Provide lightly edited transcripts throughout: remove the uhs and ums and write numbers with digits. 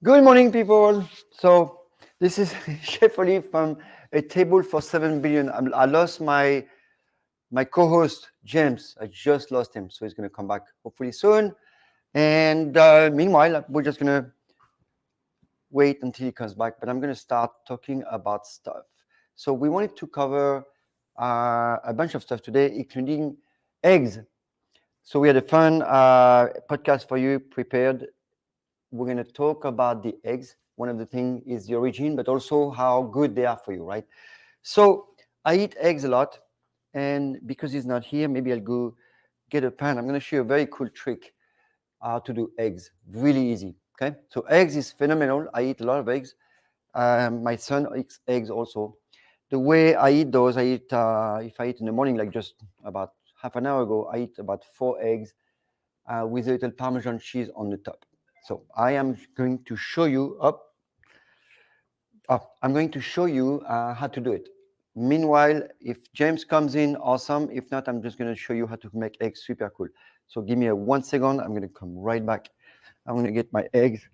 Good morning, people. So this is Chef Oli from A Table for 7 Billion. I lost my co-host James. I just lost him, so he's going to come back hopefully soon. And meanwhile, we're just going to wait until he comes back. But I'm going to start talking about stuff. So we wanted to cover a bunch of stuff today, including eggs. So we had a fun podcast for you prepared. We're going to talk about the eggs. One of the things is the origin, but also how good they are for you, right? So I eat eggs a lot. And because he's not here, maybe I'll go get a pan. I'm going to show you a very cool trick how to do eggs. Really easy. Okay. So eggs is phenomenal. I eat a lot of eggs. My son eats eggs also. The way I eat those, I eat, if I eat in the morning, like just about half an hour ago, I eat about 4 eggs with a little Parmesan cheese on the top. So I am going to show you I'm going to show you how to do it. Meanwhile, if James comes in, awesome. If not, I'm just going to show you how to make eggs super cool. So give me a 1 second. I'm going to come right back. I'm going to get my eggs.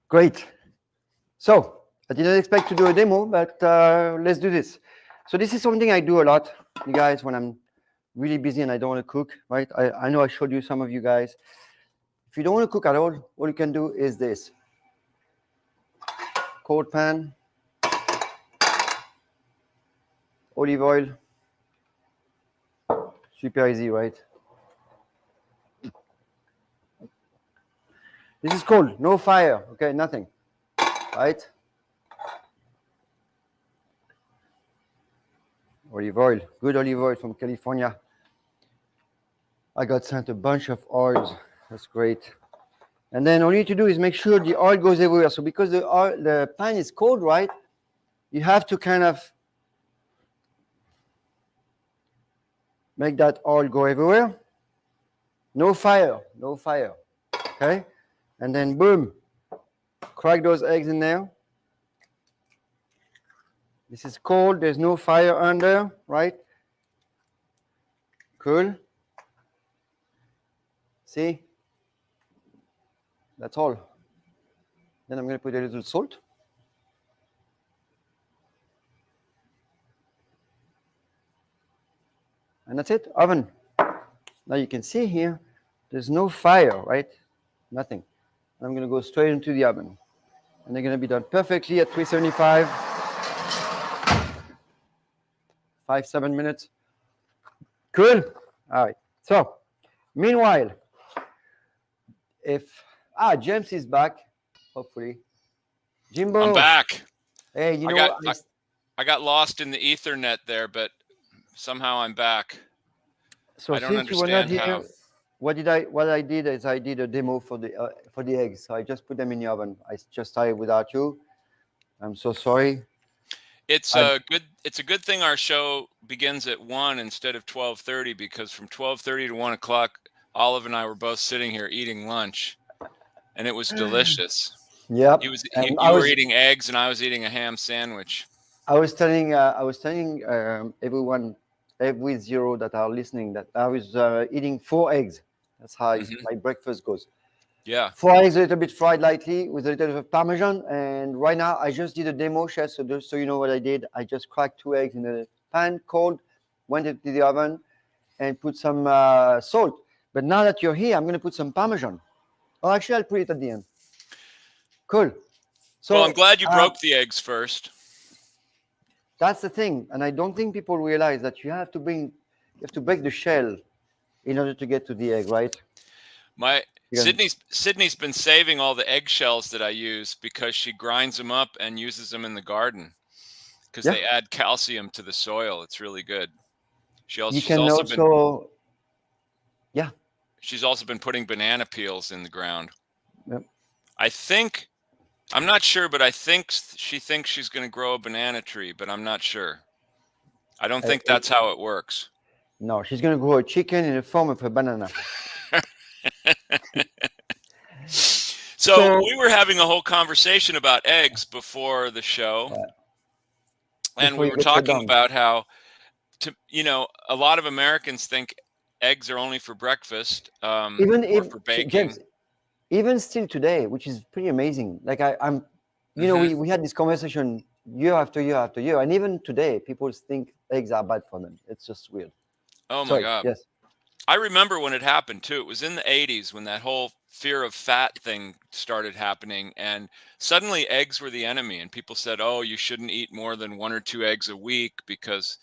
Great. So I didn't expect to do a demo, but let's do this. So this is something I do a lot, you guys, when I'm really busy and I don't want to cook, right? I know I showed you some of you guys. If you don't want to cook at all you can do is this. Cold pan, olive oil, super easy, right? This is cold, no fire, okay, nothing, right? Olive oil, good olive oil from California. I got sent a bunch of oils, that's great. And then all you need to do is make sure the oil goes everywhere. So because the pan is cold, right, you have to kind of make that oil go everywhere. No fire, okay? And then boom, crack those eggs in there. This is cold, there's no fire under, right? Cool. See? That's all. Then I'm going to put a little salt. And that's it, oven. Now you can see here, there's no fire, right? Nothing. I'm going to go straight into the oven. And they're going to be done perfectly at 375. 7 minutes. Cool. All right. So, meanwhile, James is back, hopefully. Jimbo. I'm back. Hey, I got lost in the Ethernet there, but somehow I'm back. So I don't since you were not understand here, how. what I did is I did a demo for the eggs. So I just put them in the oven. I just started without you. I'm so sorry. It's a good thing our show begins at 1 instead of 12:30, because from 12:30 to 1 o'clock, Olive and I were both sitting here eating lunch, and it was delicious. Yep. You were eating eggs, and I was eating a ham sandwich. I was telling everyone, every zero that are listening, that I was eating 4 eggs. That's how my breakfast goes. Yeah. 4 eggs, a little bit fried lightly with a little bit of Parmesan. And right now, I just did a demo, chef. So just so you know what I did, I just cracked 2 eggs in a pan, cold, went into the oven, and put some salt. But now that you're here, I'm going to put some Parmesan. Oh, actually, I'll put it at the end. Cool. So Well, I'm glad you broke the eggs first. That's the thing, and I don't think people realize that you have to break the shell in order to get to the egg, right? Sydney's been saving all the eggshells that I use because she grinds them up and uses them in the garden because they add calcium to the soil. It's really good. She's also been putting banana peels in the ground. Yep. I think I'm not sure, but I think she thinks she's going to grow a banana tree, but I'm not sure. I don't think that's how it works. No, she's going to grow a chicken in the form of a banana. So we were having a whole conversation about eggs before the show, and before we you were get shut talking down. about how, a lot of Americans think eggs are only for breakfast Even or if for baking. James, even still today, which is pretty amazing. Like I'm, we had this conversation year after year after year, and even today, people think eggs are bad for them. It's just weird. Oh my Sorry. God. Yes. I remember when it happened too. It was in the 80s when that whole fear of fat thing started happening, and suddenly eggs were the enemy, and people said, "Oh, you shouldn't eat more than 1 or 2 eggs a week because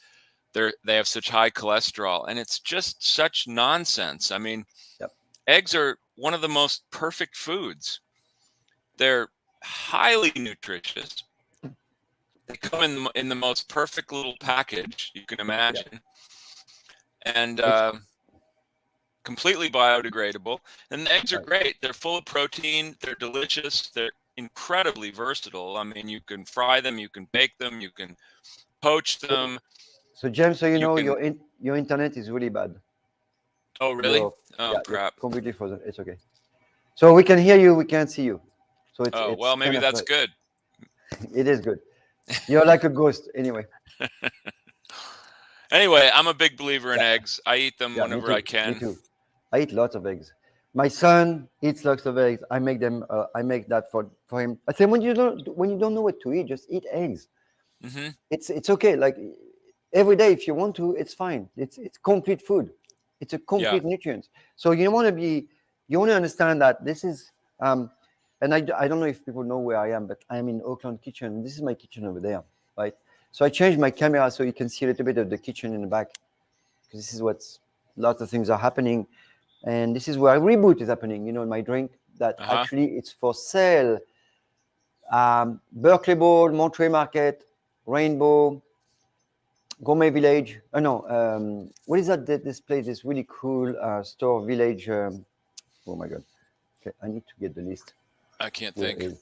they have such high cholesterol." And it's just such nonsense. I mean, Yep. eggs are one of the most perfect foods. They're highly nutritious. They come in the most perfect little package you can imagine, and completely biodegradable. And the eggs are great. They're full of protein. They're delicious. They're incredibly versatile. I mean, you can fry them, you can bake them, you can poach them. So James, so You can. your internet is really bad. Oh, really? You're, Oh, yeah, you're crap. completely frozen. It's okay. So we can hear you, we can't see you. So it's Oh, well, maybe kind of that's good. It is good. You're like a ghost anyway. Anyway, I'm a big believer in Yeah. eggs. I eat them Yeah, me whenever too. I can. Me too. I eat lots of eggs. My son eats lots of eggs. I make them. I make that for him. I say when you don't know what to eat, just eat eggs. Hmm. It's okay. Like every day, if you want to, it's fine. It's complete food. It's a complete nutrient. So you want to understand that this is and I don't know if people know where I am, but I'm in Auckland kitchen. This is my kitchen over there, right? So I changed my camera so you can see a little bit of the kitchen in the back, because this is what's lots of things are happening, and this is where a reboot is happening. My drink that actually it's for sale. Berkeley Bowl, Monterey Market, Rainbow, Gourmet Village. No, what is that? This place, this really cool store, Village. Oh my God! Okay, I need to get the list. I can't Where think. is?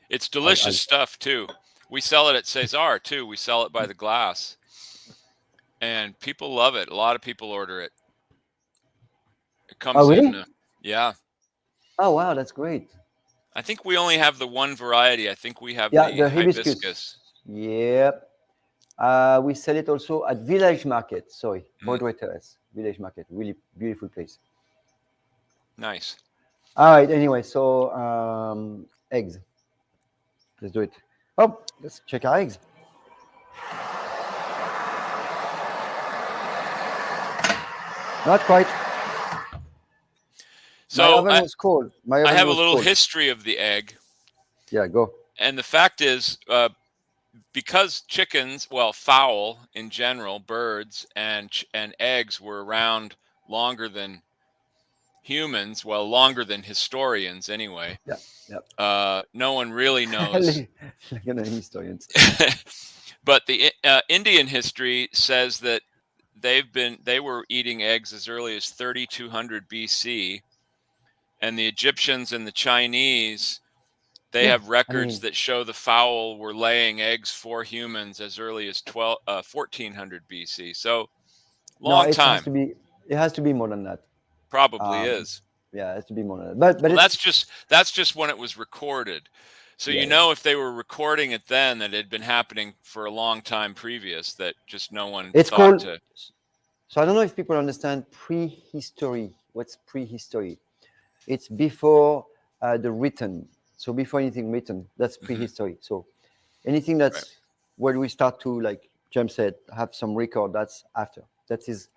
It's delicious stuff too. We sell it at Cesar too. We sell it by the glass, and people love it. A lot of people order it. It Oh comes really? in, yeah. Oh wow, that's great. I think we only have the one variety. I think we have Yeah, the the hibiscus. hibiscus. Yep. We sell it also at Village Market. Sorry, Broadway Terrace, Village Market. Really beautiful place. Nice. All right. Anyway, so eggs. Let's do it. Oh, let's check our eggs. Not quite. So My oven was cold. My I oven have a was little cold. history of the egg. Yeah, go. And the fact is, because chickens, well, fowl in general, birds and eggs were around longer than humans, well, longer than historians anyway. Yeah, yeah. No one really knows. Like an historians. But the Indian history says that they were eating eggs as early as 3200 BC, and the Egyptians and the Chinese, they have records that show the fowl were laying eggs for humans as early as 1400 BC. So long time. It has to be more than that. Probably is. Yeah, it has to be more than that. But Well, it's that's just when it was recorded. So if they were recording it then, that it had been happening for a long time previous, that just no one it's thought called. to. So I don't know if people understand prehistory. What's prehistory? It's before the written. So before anything written, that's prehistory. So anything that's where we start to, like James said, have some record, that's after. That is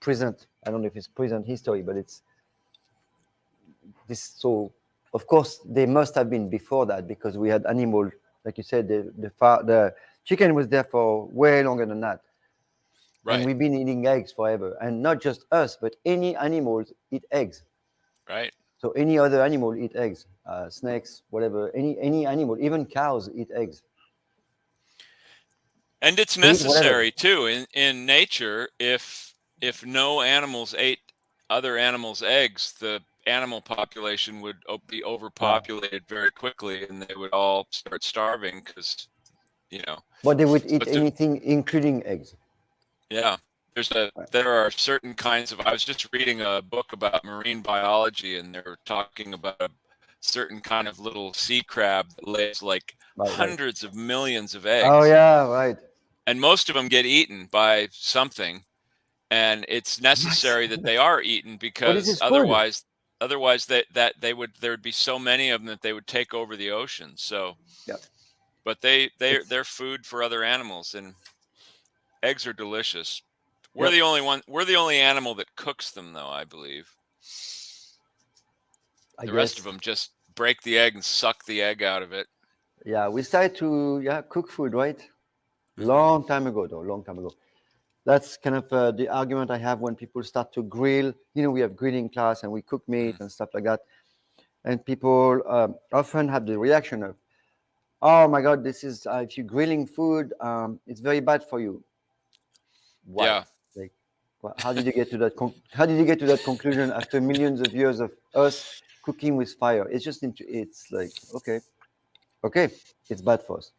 present. I don't know if it's present history, but it's this. So of course they must have been before that, because we had animal, like you said, the chicken was there for way longer than that. Right. And we've been eating eggs forever, and not just us, but any animals eat eggs. Right. So any other animal eat eggs, snakes, whatever. Any animal, even cows eat eggs. And it's necessary too in nature. If no animals ate other animals' eggs, the animal population would be overpopulated very quickly, and they would all start starving because, But they would so eat anything, including eggs. yeah. There are certain kinds of, I was just reading a book about marine biology, and they were talking about a certain kind of little sea crab that lays like Right. hundreds of millions of eggs. Oh yeah, right. And most of them get eaten by something, and it's necessary that they are eaten What is because this food? otherwise there'd be so many of them that they would take over the ocean. So, Yeah. but they're food for other animals, and eggs are delicious. We're Yep. the only one. We're the only animal that cooks them, though, I believe. I The guess. rest of them just break the egg and suck the egg out of it. Yeah, we started to cook food, right? Mhm. Long time ago, though. Long time ago. That's kind of the argument I have when people start to grill. We have grilling class and we cook meat and stuff like that. And people often have the reaction of, "Oh my God, this is if you're grilling food, it's very bad for you." Why? Yeah. Like, how did you get to that? How did you get to that conclusion after millions of years of us cooking with fire? It's like okay, it's bad for us.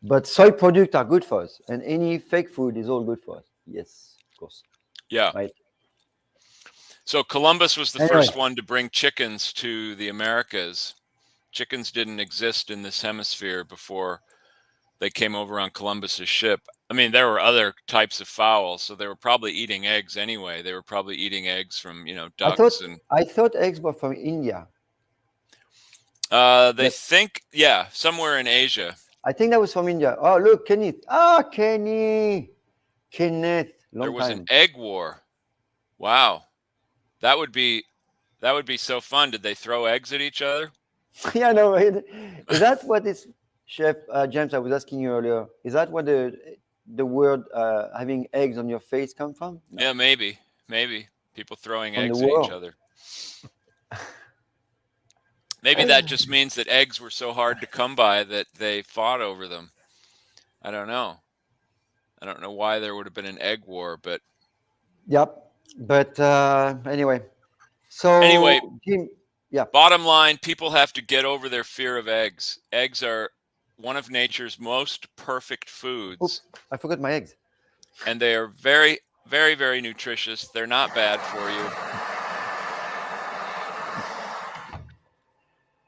But soy products are good for us, and any fake food is all good for us. Yes, of course. Yeah. Right. So Columbus was the Anyway, first one to bring chickens to the Americas. Chickens didn't exist in this hemisphere before they came over on Columbus's ship. I mean, there were other types of fowl, so they were probably eating eggs anyway. They were probably eating eggs from, ducks and I thought eggs were from India. they think, yeah, somewhere in Asia. I think that was from India. Oh, look, Kenneth. Ah, Kenny. Kenneth. There Long was an time. egg war. Wow. That would be so fun. Did they throw eggs at each other? Yeah, no. Is that what is, Chef James? I was asking you earlier. Is that what the word having eggs on your face come from? No. Yeah, maybe. People throwing From the eggs at each war. other. Maybe that just means that eggs were so hard to come by that they fought over them. I don't know. I don't know why there would have been an egg war, but Yep. But anyway, so anyway, Jim, yeah. bottom line, people have to get over their fear of eggs. Eggs are one of nature's most perfect foods. Oops, I forgot my eggs. And they are very, very, very nutritious. They're not bad for you.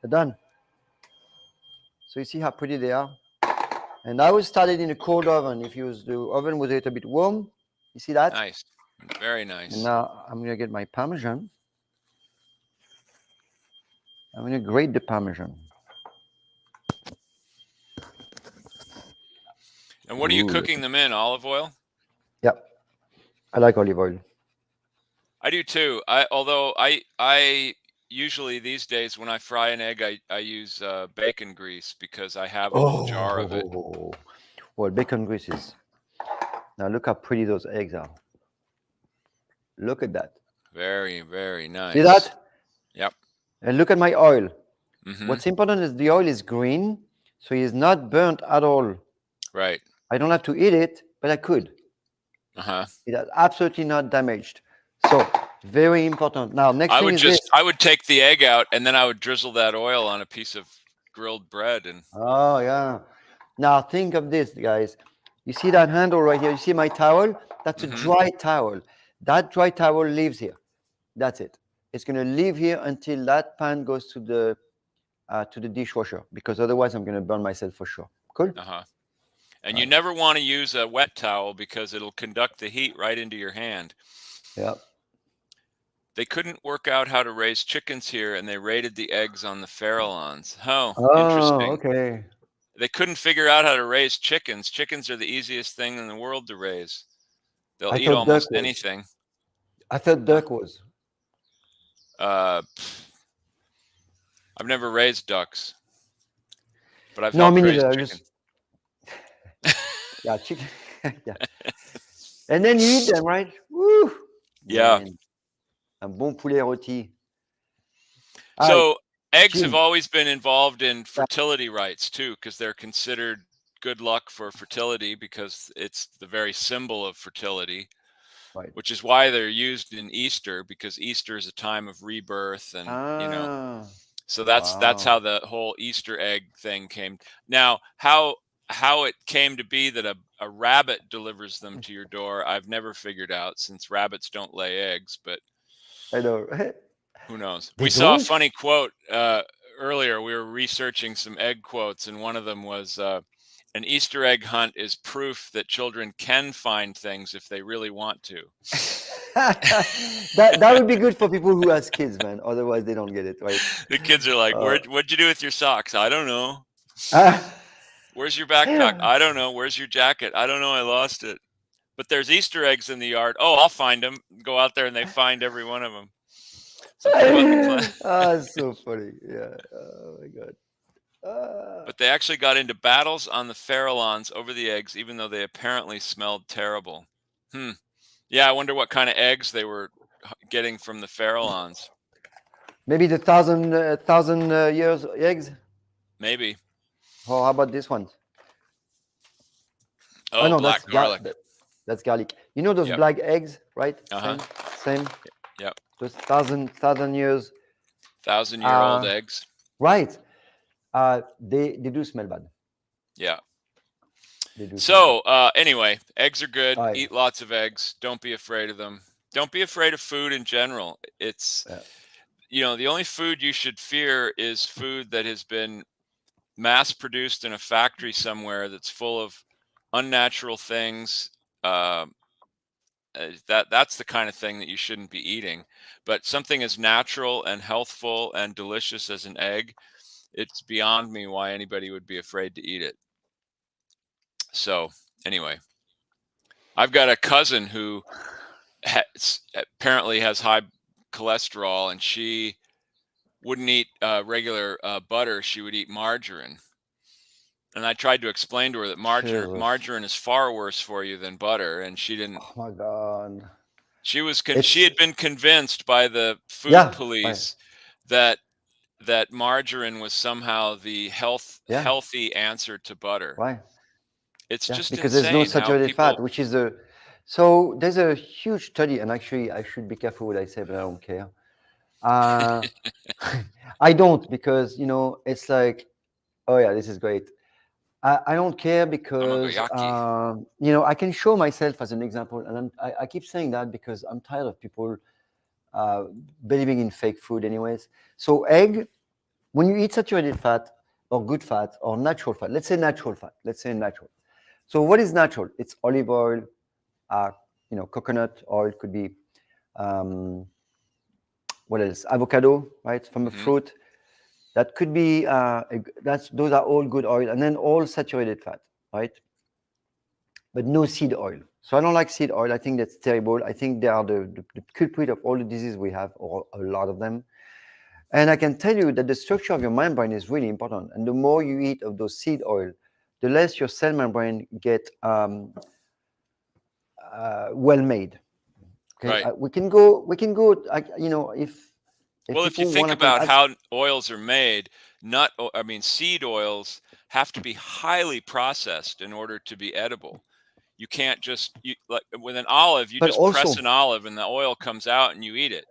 They're done. So you see how pretty they are? And I was started in a cold oven. If the oven was a little bit warm, you see that? Nice. Very nice. And now I'm going to get my Parmesan. I'm going to grate the Parmesan. And what are you cooking them in? Olive oil? Yep. I like olive oil. I do too. Although I usually these days when I fry an egg, I use bacon grease because I have a little jar of it. Well, bacon grease is. Now look how pretty those eggs are. Look at that. Very, very nice. See that? Yep. And look at my oil. Mm-hmm. What's important is the oil is green, so it's not burnt at all. Right. I don't have to eat it, but I could. Uh-huh. It is absolutely not damaged. So very important. Now, next thing is this. I would take the egg out and then I would drizzle that oil on a piece of grilled bread and. Oh yeah. Now think of this, guys. You see that handle right here? You see my towel? That's a dry towel. That dry towel lives here. That's it. It's going to live here until that pan goes to the dishwasher, because otherwise I'm going to burn myself for sure. Cool? Uh-huh. And you never want to use a wet towel because it'll conduct the heat right into your hand. Yeah. They couldn't work out how to raise chickens here, and they rated the eggs on the Farallons. Oh, interesting. Okay. They couldn't figure out how to raise chickens. Chickens are the easiest thing in the world to raise. They'll eat almost anything. I thought duck was. I've never raised ducks, but I've helped raise chicken. Yeah, chicken. Yeah. And then you eat them, right? Woo! Yeah. Man. Un bon poulet rôti. So eggs have always been involved in fertility rites too, because they're considered good luck for fertility because it's the very symbol of fertility. Right. which is why they're used in Easter, because Easter is a time of rebirth, and Ah, so that's wow. how the whole Easter egg thing came. Now, how it came to be that a rabbit delivers them to your door, I've never figured out, since rabbits don't lay eggs, but I know. who knows? They We saw a don't? funny quote earlier. We were researching some egg quotes, and one of them was, an Easter egg hunt is proof that children can find things if they really want to. That would be good for people who has kids, man. Otherwise, they don't get it, right? The kids are like, Uh, what'd you do with your socks? I don't know. ah, Where's your backpack? I don't know. Where's your jacket? I don't know. I lost it. But there's Easter eggs in the yard. Oh, I'll find them. Go out there and they find every one of them. Something about the plan. so funny. Yeah. Oh my God. Ah. But they actually got into battles on the Farallons over the eggs, even though they apparently smelled terrible. Yeah, I wonder what kind of eggs they were getting from the Farallons. Maybe the thousand years eggs. Maybe. Or how about this one? Oh, No, black garlic. that's garlic. You know those Yep. black eggs, right? Uh-huh. Same. Yep. Those thousand years. 1,000-year-old eggs. Right. They do smell bad. Yeah. They do. So anyway, eggs are good. Aye. Eat lots of eggs. Don't be afraid of them. Don't be afraid of food in general. It's, the only food you should fear is food that has been mass produced in a factory somewhere that's full of unnatural things. That's the kind of thing that you shouldn't be eating. But something as natural and healthful and delicious as an egg, it's beyond me why anybody would be afraid to eat it. So anyway, I've got a cousin who apparently has high cholesterol, and she wouldn't eat regular butter. She would eat margarine. And I tried to explain to her that margarine is far worse for you than butter, and she didn't. Oh my God. She had been convinced by the food police that margarine was somehow the healthy answer to butter. Why? It's just because insane. there's no saturated fat, which is so there's a huge study, and actually I should be careful what I say, but I don't care. I don't, because it's like, oh yeah, this is great. I don't care because I can show myself as an example, and I keep saying that because I'm tired of people believing in fake food anyways. So egg, when you eat saturated fat or good fat or natural fat, let's say natural fat, so what is natural? It's olive oil, coconut oil, could be what else? Avocado, right, from a fruit. That could be those are all good oil, and then all saturated fat, right? But no seed oil. So I don't like seed oil. I think that's terrible. I think they are the culprit of all the diseases we have, or a lot of them. And I can tell you that the structure of your membrane is really important. And the more you eat of those seed oil, the less your cell membrane get well made. Okay, right. We can go. If you think about how oils are made, seed oils have to be highly processed in order to be edible. You can't just like with an olive, you just press an olive and the oil comes out and you eat it.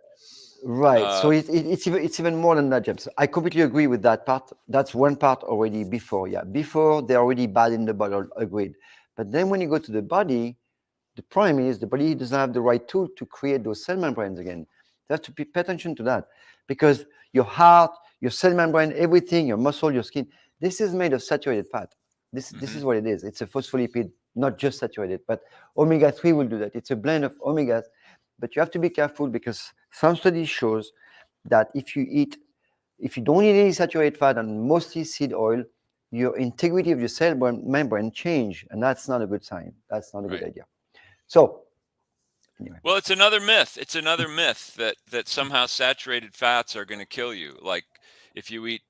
Right. So it's even more than that, James. I completely agree with that part. That's one part already before. Yeah, before they're already bad in the bottle. Agreed. But then when you go to the body, the problem is the body doesn't have the right tool to create those cell membranes again. You have to pay attention to that, because your heart, your cell membrane, everything, your muscle, your skin, this is made of saturated fat. This is what it is. It's a phospholipid, not just saturated, but omega-3 will do that. It's a blend of omegas, but you have to be careful, because some studies shows that if you don't eat any saturated fat and mostly seed oil, your integrity of your cell membrane change, and that's not a good sign. That's not a good idea. So, anyway. Well, it's another myth. It's another myth that somehow saturated fats are going to kill you. Like if you eat,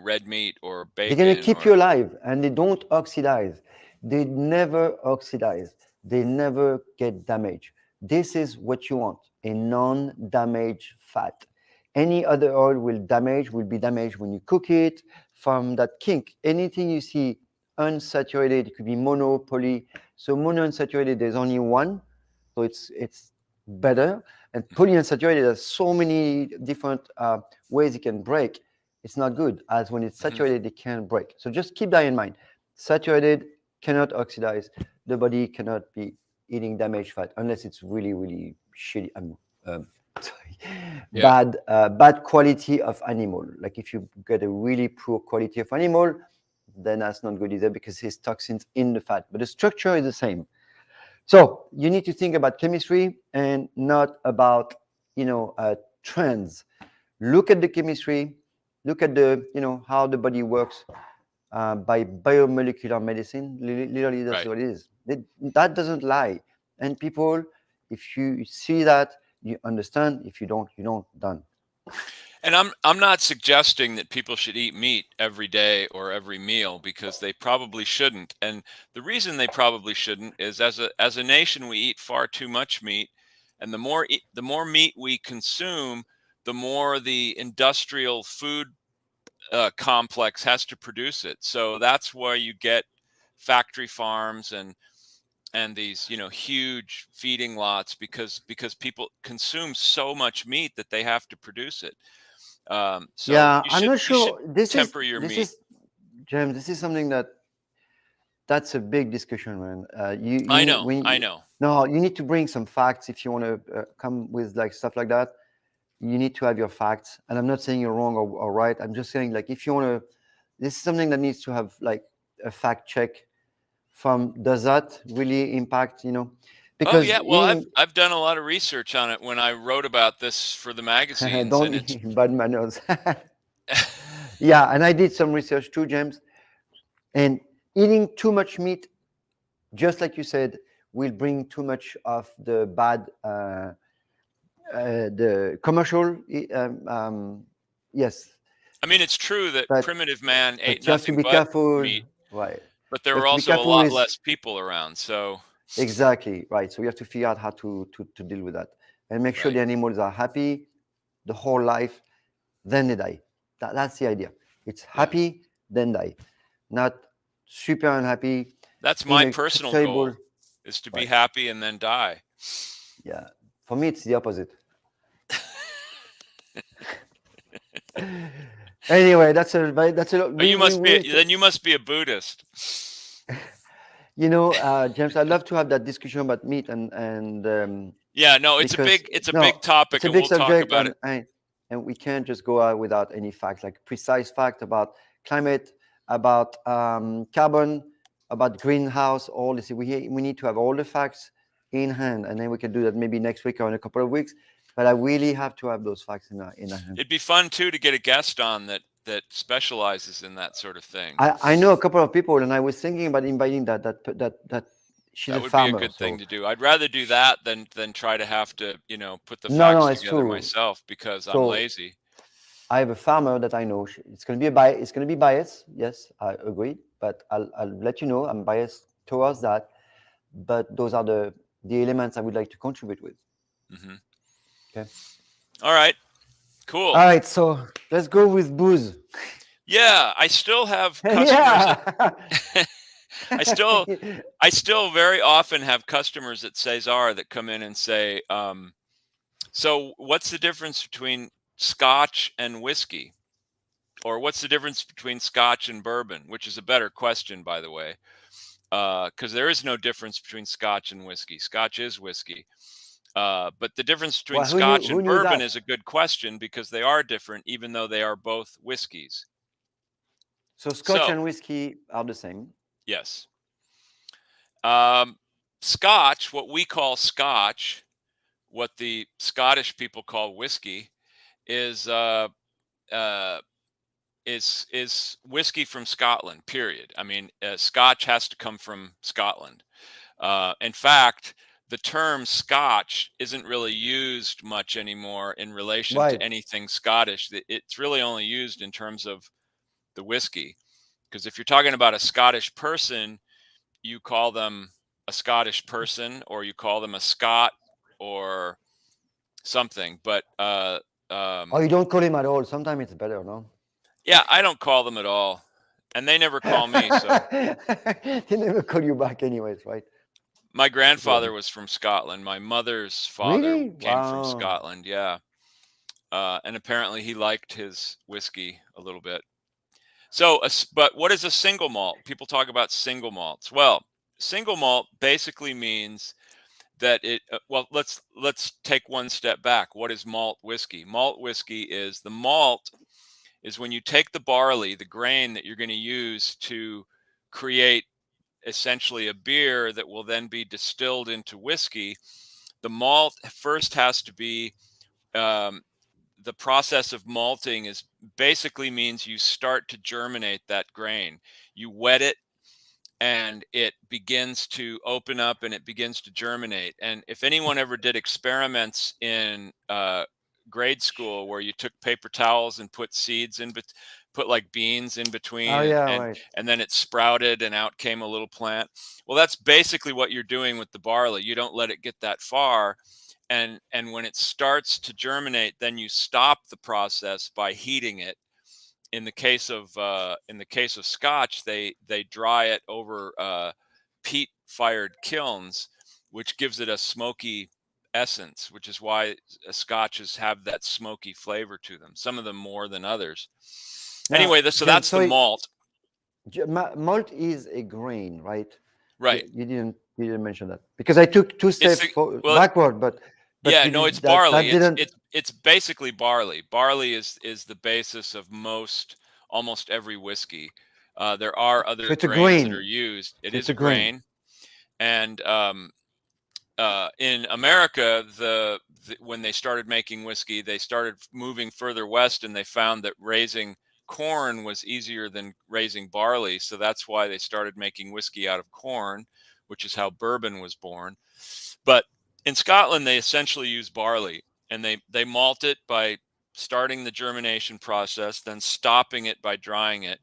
red meat or bacon. They're going to keep you alive, and they don't oxidize. They never oxidize. They never get damaged. This is what you want, a non-damaged fat. Any other oil will be damaged when you cook it from that kink. Anything you see unsaturated, it could be mono, poly. So monounsaturated, there's only one. So it's better. And polyunsaturated has so many different ways it can break. It's not good, as when it's saturated, it can break. So just keep that in mind. Saturated cannot oxidize. The body cannot be eating damaged fat unless it's really, really shitty. Sorry, Yeah. bad quality of animal. Like if you get a really poor quality of animal, then that's not good either because there's toxins in the fat. But the structure is the same. So you need to think about chemistry and not about trends. Look at the chemistry. Look at the how the body works by biomolecular medicine. Literally, that's Right. what it is. That doesn't lie. And people, if you see that, you understand. If you don't, you don't. Done. And I'm not suggesting that people should eat meat every day or every meal because they probably shouldn't. And the reason they probably shouldn't is as a nation we eat far too much meat, and the more meat we consume, the more the industrial food complex has to produce it. So that's why you get factory farms and these huge feeding lots because people consume so much meat that they have to produce it. So Yeah, I'm not you should sure. This is temper your this meat. is James. This is something that's a big discussion, man. You I need know, when I know. no, you need to bring some facts if you want to come with like stuff like that. You need to have your facts, and I'm not saying you're wrong or right. I'm just saying like if you want to, this is something that needs to have like a fact check from does that really impact Oh because yeah, well eating I've done a lot of research on it when I wrote about this for the magazines, don't and it's eat bad manners. Yeah, and I did some research too, James, and eating too much meat, just like you said, will bring too much of the bad the commercial yes, I mean it's true that but primitive man ate you have to nothing be but careful, meat, right? but there You were have to be also a careful lot with less people around. So exactly right. So we have to figure out how to deal with that and make sure right. the animals are happy the whole life, then they die. That's the idea. It's Yeah. happy, then die, not super unhappy That's in my a personal terrible goal, is to be right. happy and then die. Yeah, for me it's the opposite. Anyway, that's a Oh, we you must be a Buddhist. James, I'd love to have that discussion about meat and Yeah, no, because it's a big no, topic it's a and big we'll talk subject about it. and we can't just go out without any facts, like precise fact about climate, about carbon, about greenhouse, all this. We need to have all the facts in hand, and then we can do that maybe next week or in a couple of weeks. But I really have to have those facts in our hand. It'd be fun too to get a guest on that specializes in that sort of thing. I know a couple of people, and I was thinking about inviting that she's That a would be a farmer, good thing so to do. I'd rather do that than try to have to, put the no, facts it's together true. myself because I'm So lazy. I have a farmer that I know. It's going to be it's going to be biased. Yes, I agree. But I'll let you know I'm biased towards that. But those are the elements I would like to contribute with. Hmm. Okay. All right, cool. All right. So let's go with booze. Yeah, I still have customers Yeah. I still I still very often have customers at Cesar that come in and say, so what's the difference between Scotch and whiskey? Or what's the difference between Scotch and bourbon? Which is a better question, by the way, because there is no difference between Scotch and whiskey. Scotch is whiskey. But the difference between Well, Scotch who and knew bourbon that? is a good question because they are different, even though they are both whiskeys. So Scotch So, and whiskey are the same. yes. Um, Scotch, what we call Scotch, what the Scottish people call whiskey, is uh, is whiskey from Scotland. Period. I mean, Scotch has to come from Scotland. In fact, the term Scotch isn't really used much anymore in relation to Right. anything Scottish. It's really only used in terms of the whiskey. Because if you're talking about a Scottish person, you call them a Scottish person, or you call them a Scot, or something. But Or you don't call him at all. Sometimes it's better, no? yeah, I don't call them at all, and they never call me. So He never call you back anyways, right? My Yeah. grandfather was from Scotland. My mother's father Really? came from Wow. Scotland. Yeah. And apparently he liked his whiskey a little bit. So, but what is a single malt? People talk about single malts. Well, single malt basically means that well, let's take one step back. What is malt whiskey? Malt whiskey is the malt is when you take the barley, the grain that you're going to use to create essentially a beer that will then be distilled into whiskey. The malt first has to be um, the process of malting is basically means you start to germinate that grain. You wet it and it begins to open up and it begins to germinate. And if anyone ever did experiments in grade school where you took paper towels and put seeds in, put like beans in Oh, between, yeah, and right. then it sprouted and out came a little plant. Well, that's basically what you're doing with the barley. You don't let it get that far. And when it starts to germinate, then you stop the process by heating it. In the case of Scotch, they dry it over peat fired kilns, which gives it a smoky essence, which is why Scotches have that smoky flavor to them. Some of them more than others. Now, Anyway, so James, that's the malt, malt is a grain, right? right? You didn't mention that because I took two It's steps the backward, but Yeah, you no, it's did that barley. didn't. It's basically barley. Barley is the basis of almost every whiskey. There are So other it's a grains that are grain. used. It So is it's a a grain. grain, and in America, when they started making whiskey, they started moving further west, and they found that raising corn was easier than raising barley. So that's why they started making whiskey out of corn, which is how bourbon was born. But in Scotland, they essentially use barley, and they malt it by starting the germination process, then stopping it by drying it,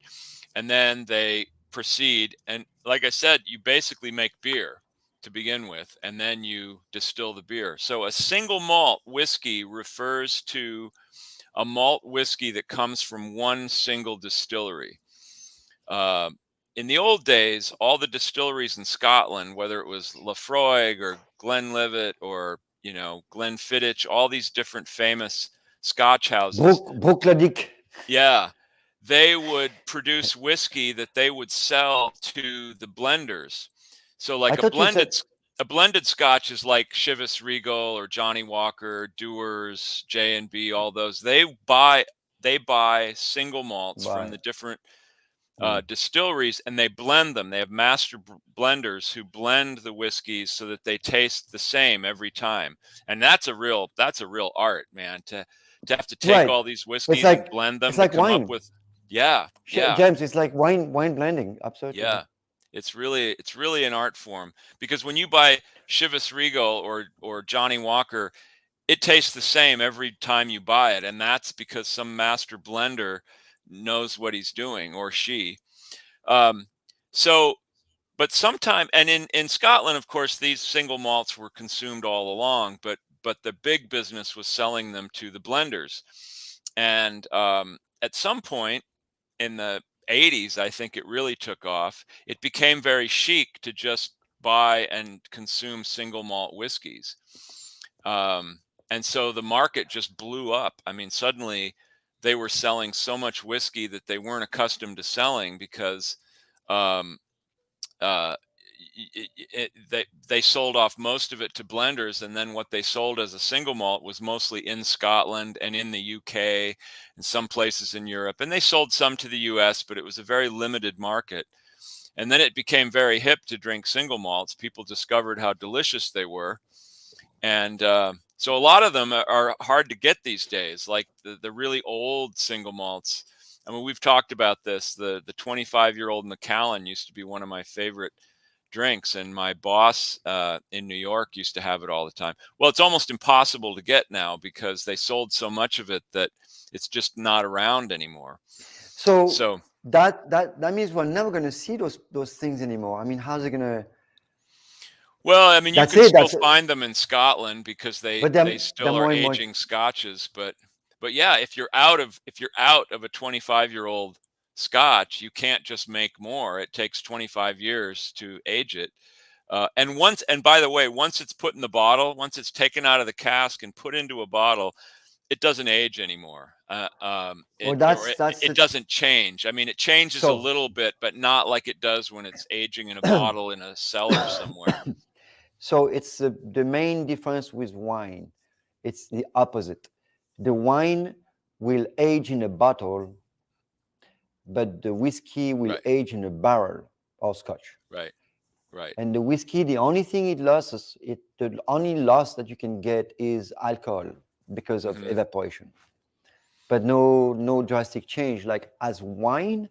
and then they proceed. And like I said, you basically make beer to begin with, and then you distill the beer. So a single malt whiskey refers to a malt whiskey that comes from one single distillery. Uh, in the old days, all the distilleries in Scotland, whether it was Laphroaig or Glenlivet or Glenfiddich, all these different famous Scotch houses, Brookladic. yeah, they would produce whiskey that they would sell to the blenders. So I like thought you said. a blended Scotch is like Chivas Regal or Johnny Walker, Dewar's, J&B, all those. They buy single malts from Why? the different Mm. distilleries, and they blend them. They have master blenders who blend the whiskeys so that they taste the same every time. And that's a real art, man, to have to take Right. all these It's whiskeys and like blend it's them to like come up wine, with. Yeah, yeah, James. It's like wine blending. Absolutely. Yeah. yeah. It's really an art form, because when you buy Chivas Regal or Johnny Walker, it tastes the same every time you buy it, and that's because some master blender knows what he's doing, or she. Um, so, but sometime, and in Scotland, of course, these single malts were consumed all along, but the big business was selling them to the blenders. And at some point in the 80s, I think it really took off. It became very chic to just buy and consume single malt whiskeys. Um, and so the market just blew up. I mean, suddenly they were selling so much whiskey that they weren't accustomed to selling, because um, uh, they sold off most of it to blenders, and then what they sold as a single malt was mostly in Scotland and in the UK and some places in Europe, and they sold some to the US, but it was a very limited market. And then it became very hip to drink single malts. People discovered how delicious they were, and so a lot of them are hard to get these days, like the really old single malts. I mean, we've talked about this. The 25-year-old Macallan used to be one of my favorite drinks, and my boss in New York used to have it all the time. Well, it's almost impossible to get now because they sold so much of it that it's just not around anymore. So So, that means we're never going to see those things anymore. I mean, how's it going to? well, I mean, you That's can it. still That's it. find them in Scotland because But they they're still are more and more. aging scotches, but yeah, if you're out of a 25-year-old scotch, you can't just make more. It takes 25 years to age it. And by the way, once it's put in the bottle, once it's taken out of the cask and put into a bottle, it doesn't age anymore. It doesn't change. I mean, it changes a little bit, but not like it does when it's aging in a bottle in a cellar somewhere. So it's the main difference with wine. It's the opposite. The wine will age in a bottle, but the whiskey will age in a barrel or Scotch. Right. Right. And the whiskey, the only thing it loses, the only loss that you can get is alcohol because of evaporation. But no drastic change. Like as wine,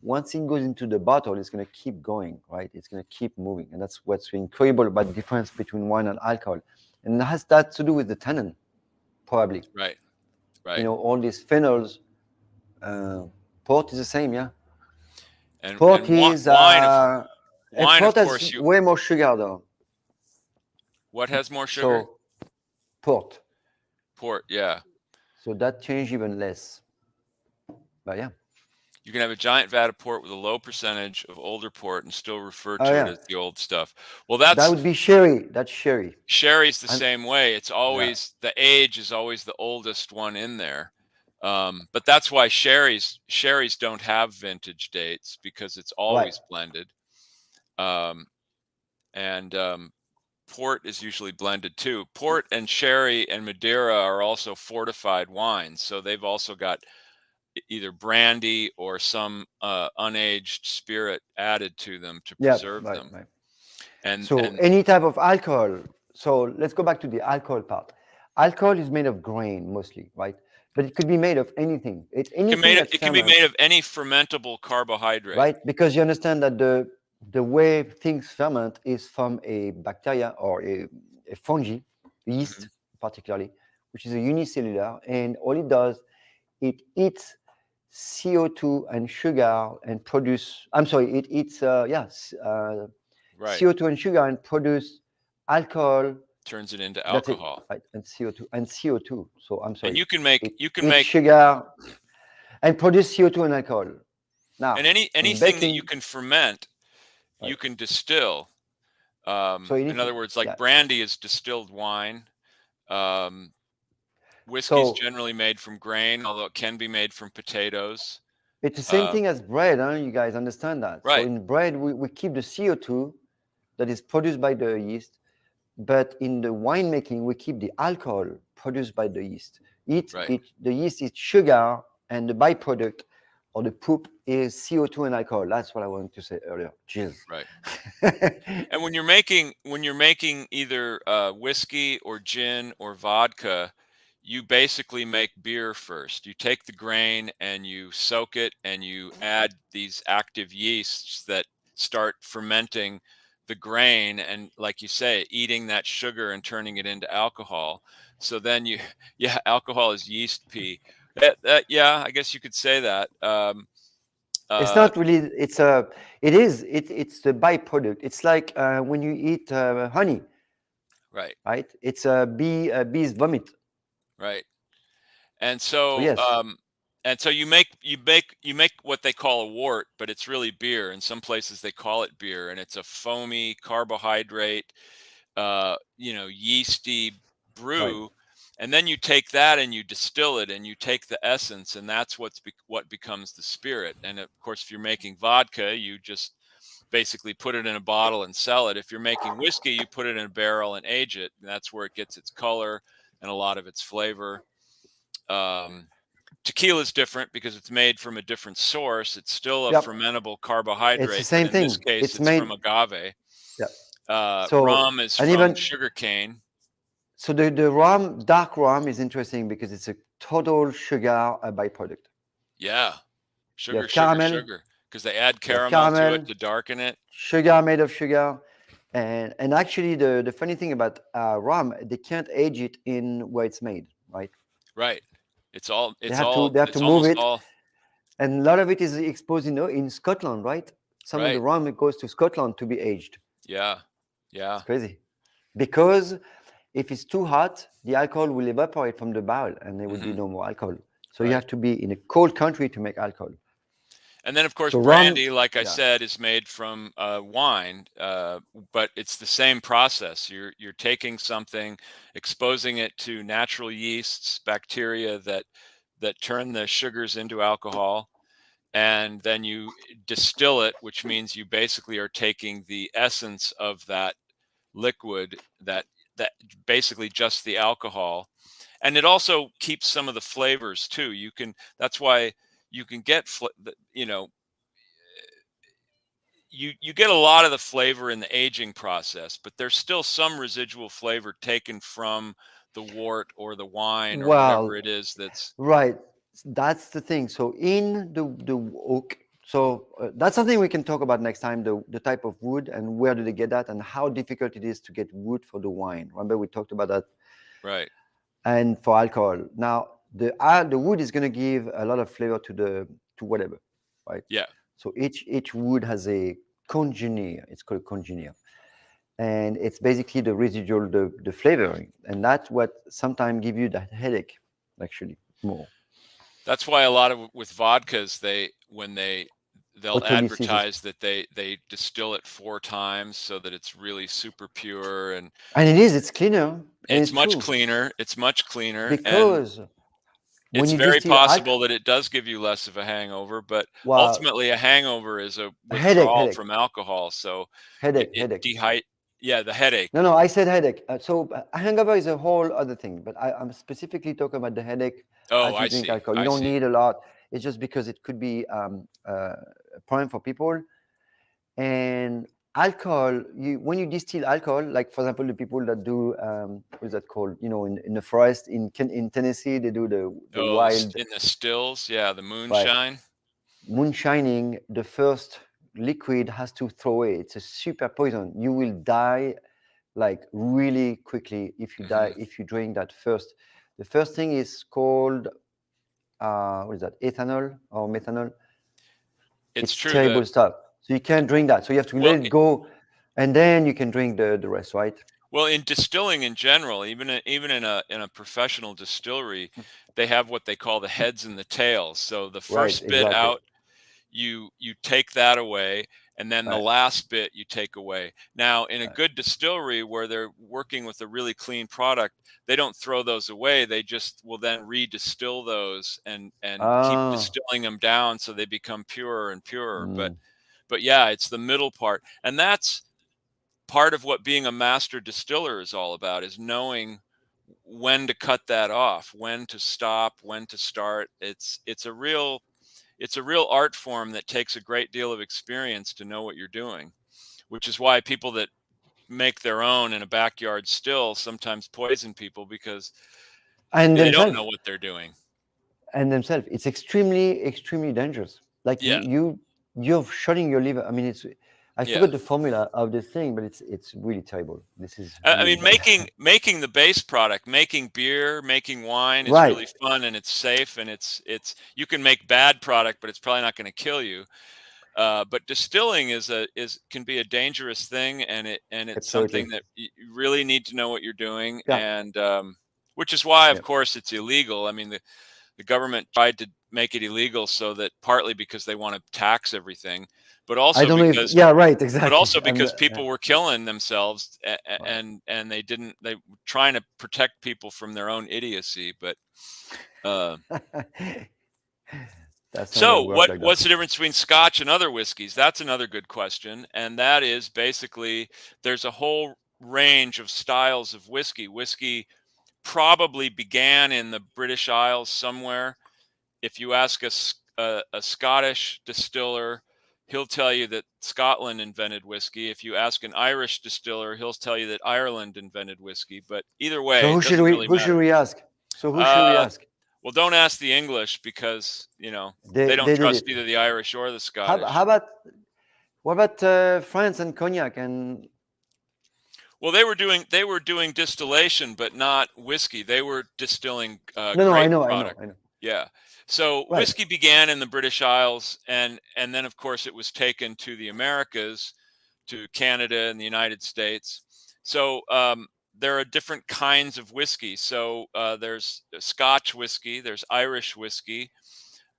once it goes into the bottle, it's going to keep going, right? It's going to keep moving. And that's what's incredible about the difference between wine and alcohol. And it has that to do with the tannin, probably. Right. Right. You know, all these phenols. Port is the same, yeah. And port and is wine, port of has course, way more sugar though. What has more sugar? So port. Port, yeah. So that changed even less. But yeah. You can have a giant vat of port with a low percentage of older port and still refer to it as the old stuff. Well, that would be sherry. That's sherry. Sherry's the same way. It's always the age is always the oldest one in there. But that's why sherries don't have vintage dates, because it's always blended. Port is usually blended too. Port and sherry and Madeira are also fortified wines, so they've also got either brandy or some unaged spirit added to them to preserve them. Right. And so any type of alcohol. So let's go back to the alcohol part. Alcohol is made of grain mostly, right? But it could be made of anything. It can be made of any fermentable carbohydrate. Right, because you understand that the way things ferment is from a bacteria or a fungi, yeast particularly, which is a unicellular, and all it does, it eats CO2 and sugar and produce. It eats CO2 and sugar and produce alcohol. Turns it into alcohol. Right, and CO2. So I'm sorry. And you can make sugar and produce CO2 and alcohol. Now, and anything that you can ferment, you can distill. In other words, like brandy is distilled wine. Whiskey is generally made from grain, although it can be made from potatoes. It's the same thing as bread, huh? You guys understand that? Right. So in bread, we keep the CO2 that is produced by the yeast, but in the winemaking, we keep the alcohol produced by the yeast. The yeast is sugar, and the byproduct or the poop is CO2 and alcohol. That's what I wanted to say earlier. Cheers. Right. And when you're making either whiskey or gin or vodka, you basically make beer first. You take the grain and you soak it, and you add these active yeasts that start fermenting the grain, and like you say, eating that sugar and turning it into alcohol. So then alcohol is yeast pee. I guess you could say that. It's not really. It's the byproduct. It's like when you eat honey. Right. Right. It's a bee's vomit. Right. And so you make what they call a wort, but it's really beer. In some places they call it beer, and it's a foamy carbohydrate, yeasty brew. Right. And then you take that and you distill it, and you take the essence, and that's what becomes the spirit. And of course, if you're making vodka, you just basically put it in a bottle and sell it. If you're making whiskey, you put it in a barrel and age it, and that's where it gets its color and a lot of its flavor. Tequila is different because it's made from a different source. It's still a fermentable carbohydrate. It's the same thing. In this case, it's made from agave. Yeah. Rum is from sugarcane. So the dark rum is interesting because it's a total sugar byproduct. Yeah. Sugar, because they add caramel to it to darken it. Sugar made of sugar. And actually, the funny thing about rum, they can't age it in where it's made, right? Right. They have to move it. And a lot of it is exposed, in Scotland, right? Some of the rum, it goes to Scotland to be aged. Yeah. It's crazy. Because if it's too hot, the alcohol will evaporate from the barrel and there will be no more alcohol. So you have to be in a cold country to make alcohol. And then, of course, So rum, brandy, like I yeah. said, is made from wine, but it's the same process. You're taking something, exposing it to natural yeasts, bacteria that turn the sugars into alcohol, and then you distill it, which means you basically are taking the essence of that liquid, that basically just the alcohol, and it also keeps some of the flavors too. That's why you can get you get a lot of the flavor in the aging process, but there's still some residual flavor taken from the wort or the wine or whatever Well, it is that's right. That's the thing. So in the oak, so that's something we can talk about next time. The type of wood and where do they get that and how difficult it is to get wood for the wine. Remember we talked about that. right. And for alcohol. Now the wood is going to give a lot of flavor to whatever, right? Yeah. So each wood has a congener. It's called a congener, and it's basically the residual, the flavoring, and that's what sometimes give you that headache, actually more. That's why a lot of with vodkas, they'll Autolysis, advertise that they distill it 4 times so that it's really super pure, and and it's cleaner, and it's it's much true cleaner. It's much cleaner, and because when it's you very distill alcohol, possible that it does give you less of a hangover, but well, ultimately a hangover is a headache, withdrawal headache, from alcohol. So headache, it headache. yeah, the headache. No, I said headache. So a hangover is a whole other thing, but I'm specifically talking about the headache Oh, as you I drink see. alcohol. You I don't see. need a lot. It's just because it could be a problem for people. And alcohol, when you distill alcohol, like for example, the people that do what is that called? In the forest in Tennessee, they do the Oh, wild, in the stills, yeah, the right, moonshine. moonshining. The first liquid has to throw away. It's a super poison. You will die like really quickly Hmm. if you drink that first. The first thing is called what is that, ethanol or methanol. It's It's true that terrible stuff, so you can't drink that, so you have to well, let it go, and then you can drink the rest, right? well, in distilling in general, even in a professional distillery, they have what they call the heads and the tails. So the Right, first bit exactly. out, you take that away, and then the Right, last bit you take away. Now, in a right. good distillery where they're working with a really clean product, they don't throw those away. They just will then redistill those and keep Ah, distilling them down so they become purer and purer. But mm. but yeah, it's the middle part, and that's part of what being a master distiller is all about, is knowing when to cut that off, when to stop, when to start. It's a real art form that takes a great deal of experience to know what you're doing, which is why people that make their own in a backyard still sometimes poison people because and they don't themselves know what they're doing. it's extremely dangerous, like Yeah. you're shutting your liver. I mean, I Yeah. forgot the formula of this thing, but it's really terrible. This is I really mean, bad. making the base product, making beer, making wine is Right. really fun, and it's safe, and it's you can make bad product, but it's probably not going to kill you. But distilling can be a dangerous thing, and it's Absolutely. something that you really need to know what you're doing, Yeah. and which is why, of Yeah. course, it's illegal. I mean, the government tried to make it illegal so that partly because they want to tax everything, but I also don't know if, because yeah, right, but exactly. also because people were killing themselves, Right. and they were trying to protect people from their own idiocy. But uh, That's not gonna so work like that. what's the difference between Scotch and other whiskeys? That's another good question, and that is basically there's a whole range of styles of whiskey. Whiskey probably began in the British Isles somewhere. If you ask a Scottish distiller, he'll tell you that Scotland invented whiskey. If you ask an Irish distiller, he'll tell you that Ireland invented whiskey. But either So way, it doesn't really who should matter. we ask? So who should we Uh, ask? well, don't ask the English because they don't They did trust it. either the Irish or the How Scottish. about what about France and cognac and Well, they were doing distillation, but not whiskey. They were distilling no, grape I product. know. Yeah. So Right. whiskey began in the British Isles, and then of course it was taken to the Americas, to Canada and the United States. So there are different kinds of whiskey. So there's Scotch whiskey, there's Irish whiskey,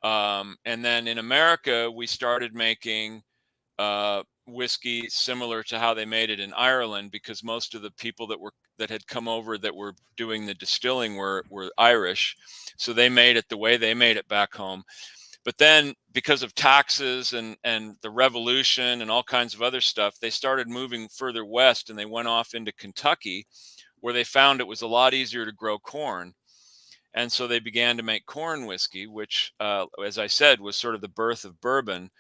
And then in America, we started making whiskey similar to how they made it in Ireland, because most of the people that had come over that were doing the distilling were Irish, so they made it the way they made it back home. But then, because of taxes and the revolution and all kinds of other stuff, they started moving further west, and they went off into Kentucky, where they found it was a lot easier to grow corn. And so they began to make corn whiskey, which, as I said, was sort of the birth of bourbon.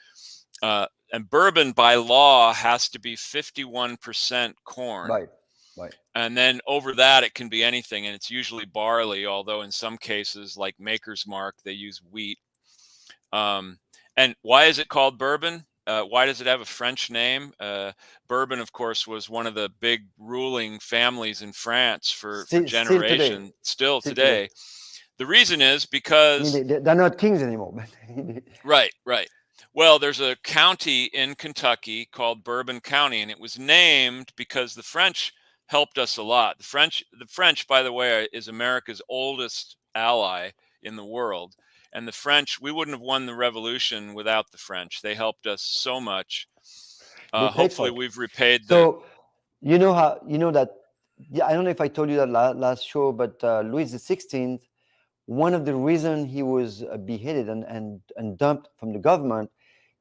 And bourbon by law has to be 51% corn. Right. Right. And then over that, it can be anything. And it's usually barley, although in some cases, like Maker's Mark, they use wheat. And why is it called bourbon? Why does it have a French name? Bourbon, of course, was one of the big ruling families in France for generations, still today. The reason is because... I mean, they're not kings anymore. Right, right. Well, there's a county in Kentucky called Bourbon County, and it was named because the French helped us a lot. The French, by the way, is America's oldest ally in the world. And the French, we wouldn't have won the revolution without the French. They helped us so much. Hopefully we've repaid the... So, you know that, yeah, I don't know if I told you that last show, but Louis XVI, one of the reasons he was beheaded and dumped from the government